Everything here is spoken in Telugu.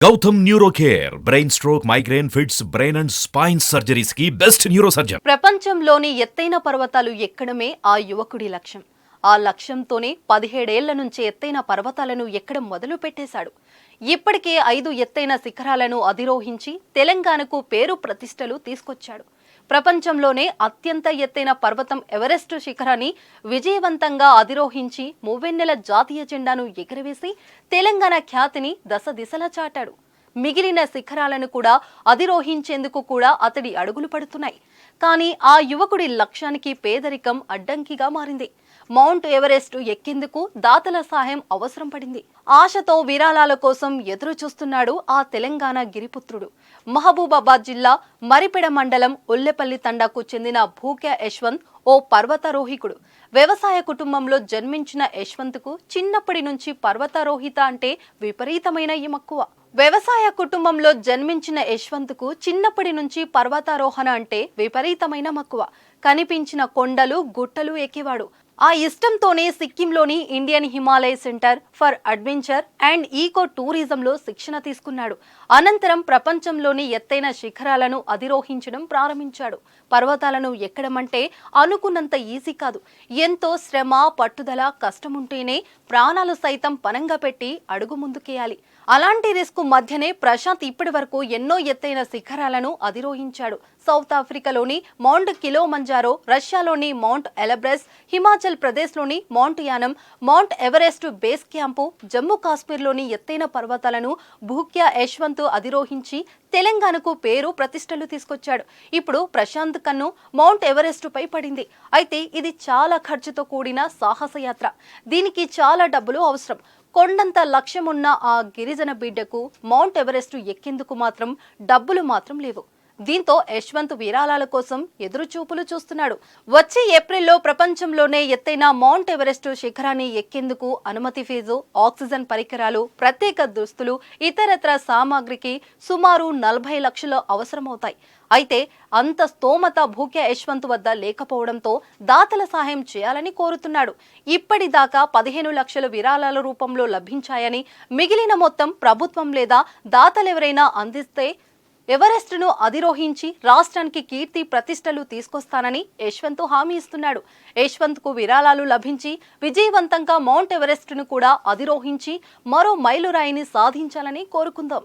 Gautam neuro care brain stroke migraine fits brain and spine surgeries కి బెస్ట్ న్యూరో సర్జన్. ప్రపంచంలోని ఎత్తైన పర్వతాలు ఎక్కడమే ఆ యువకుడి లక్ష్యం. ఆ లక్ష్యంతోనే 17 ఏళ్ల నుంచి ఎత్తైన పర్వతాలను ఎక్కడం మొదలు పెట్టేశాడు. ఇప్పటికే 5 ఎత్తైన శిఖరాలను అధిరోహించి తెలంగాణకు పేరు ప్రతిష్టలు తీసుకొచ్చాడు. ప్రపంచంలోనే అత్యంత ఎత్తైన పర్వతం ఎవరెస్ట్ శిఖరాన్ని విజయవంతంగా అధిరోహించి మూవెన్నెల జాతీయ జెండాను ఎగురవేసి తెలంగాణ ఖ్యాతిని దశ దిశలా చాటాడు. మిగిలిన శిఖరాలను కూడా అధిరోహించేందుకు కూడా అతడి అడుగులు పడుతున్నాయి. కానీ ఆ యువకుడి లక్ష్యానికి పేదరికం అడ్డంకిగా మారింది. మౌంట్ ఎవరెస్ట్ ఎక్కేందుకు దాతల సహాయం అవసరం పడింది. ఆశతో విరాళాల కోసం ఎదురు చూస్తున్నాడు ఆ తెలంగాణ గిరిపుత్రుడు. మహబూబాబాద్ జిల్లా మరిపెడ మండలం ఉల్లెపల్లి తండాకు చెందిన భూక్యా యశ్వంత్ ఓ పర్వతారోహికుడు. వ్యవసాయ కుటుంబంలో జన్మించిన యశ్వంత్కు చిన్నప్పటి నుంచి పర్వతారోహిత అంటే విపరీతమైన మక్కువ. వ్యవసాయ కుటుంబంలో జన్మించిన యశ్వంత్కు చిన్నప్పటి నుంచి పర్వతారోహణ అంటే విపరీతమైన మక్కువ. కనిపించిన కొండలు గుట్టలు ఎక్కేవాడు. ఆ ఇష్టంతోనే సిక్కింలోని Indian Himalaya centre for adventure and eco టూరిజంలో శిక్షణ తీసుకున్నాడు. అనంతరం ప్రపంచంలోని ఎత్తైన శిఖరాలను అధిరోహించడం ప్రారంభించాడు. పర్వతాలను ఎక్కడమంటే అనుకున్నంత ఈజీ కాదు. ఎంతో శ్రమ, పట్టుదల, కష్టముంటేనే ప్రాణాలు సైతం పనంగా పెట్టి అడుగు ముందుకేయాలి. అలాంటి రిస్క్ మధ్యనే ప్రశాంత్ ఇప్పటి వరకు ఎన్నో ఎత్తైన శిఖరాలను అధిరోహించాడు. సౌత్ ఆఫ్రికాలోని మౌంట్ కిలోమంజారో, రష్యాలోని మౌంట్ ఎలబ్రస్, హిమాచల్ ప్రదేశ్లోని mount Yunam, mount Everest base camp, Jammu కాశ్మీర్లోని ఎత్తైన పర్వతాలను భూక్యా యశ్వంత్ అధిరోహించి తెలంగాణకు పేరు ప్రతిష్టలు తీసుకొచ్చాడు. ఇప్పుడు ప్రశాంత్ కన్ను మౌంట్ ఎవరెస్ట్ పై పడింది. అయితే ఇది చాలా ఖర్చుతో కూడిన సాహసయాత్ర. దీనికి చాలా డబ్బులు అవసరం. కొండంత లక్ష్యమున్న ఆ గిరిజన బిడ్డకు మౌంట్ ఎవరెస్ట్ ఎక్కేందుకు మాత్రం డబ్బులు మాత్రం లేవు. దీంతో యశ్వంత్ విరాళాల కోసం ఎదురుచూపులు చూస్తున్నాడు. వచ్చే ఏప్రిల్లో ప్రపంచంలోనే ఎత్తైన మౌంట్ ఎవరెస్ట్ శిఖరాన్ని ఎక్కేందుకు అనుమతి ఫీజు, ఆక్సిజన్ పరికరాలు, ప్రత్యేక దుస్తులు, ఇతరత్ర సామాగ్రికి సుమారు 40 లక్షలు అవసరమవుతాయి. అయితే అంత స్తోమత భూక్యా యశ్వంత్ వద్ద లేకపోవడంతో దాతల సహాయం చేయాలని కోరుతున్నాడు. ఇప్పటిదాకా 15 లక్షల విరాళాల రూపంలో లభించాయని, మిగిలిన మొత్తం ప్రభుత్వం లేదా దాతలెవరైనా అందిస్తే ఎవరెస్ట్ను అధిరోహించి రాష్ట్రానికి కీర్తి ప్రతిష్టలు తీసుకొస్తానని యశ్వంత్ హామీ ఇస్తున్నాడు. యశ్వంత్కు విరాళాలు లభించి విజయవంతంగా మౌంట్ ఎవరెస్ట్ను కూడా అధిరోహించి మరో మైలురాయిని సాధించాలని కోరుకుందాం.